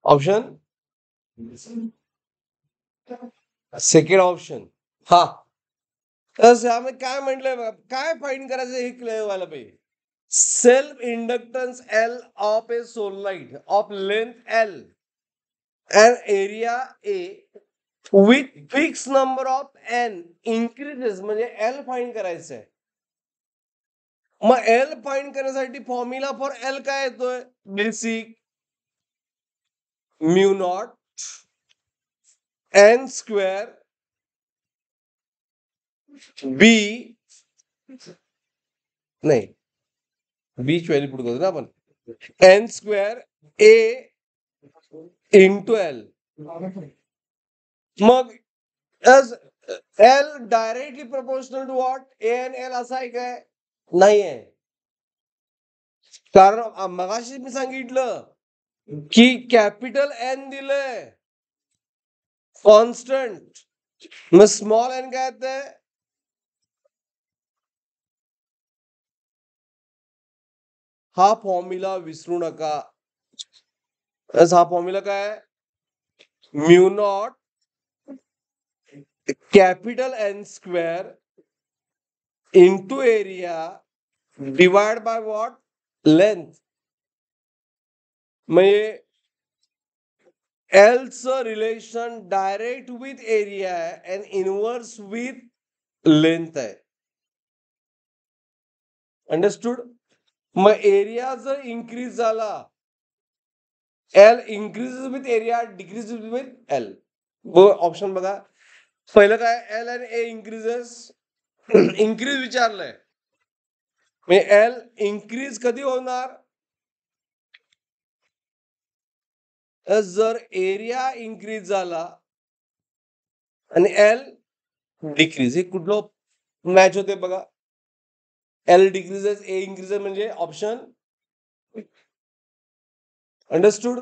Option second option. हा, त्यामध्ये काय म्हटलंय बघा, काय फाईंड करायचं हे क्लिअर व्हायला पाहिजे. Self inductance L of a solenoid of length L and area A with fix number of N increases, म्हणजे एल फाईंड करायचं आहे. मग एल फाईंड करण्यासाठी फॉर्म्युला फॉर एल काय येतोय? Basic mu naught N square B, नाही बीच value पुढे करतो ना आपण, N square A into L. मग L directly proportional to what? A N L असा आहे काय? नाही आहे. कारण मगाशी मी सांगितलं की कॅपिटल एन दिलंय कॉन्स्टंट, मग स्मॉल एन काय येतंय? हा फॉर्म्युला विसरू नका. हा फॉर्म्युला काय? Mu naught capital N square into area divide by what? Length. म्हणजे एलचं relation direct with area and inverse with length आहे. अंडरस्टूड? मग एरिया जर इन्क्रीज झाला, L increases with area, decreases with L. Option बघा. पहिलं काय? L and A increases. Increase विचारलंय, म्हणजे एल इन्क्रीज कधी होणार? जर एरिया इन्क्रीज झाला आणि एल डिक्रीज. हे कुठलं मॅच होते बघा? एल डिक्रीजेस ए इन्क्रीजेस, म्हणजे ऑप्शन. अंडरस्टूड?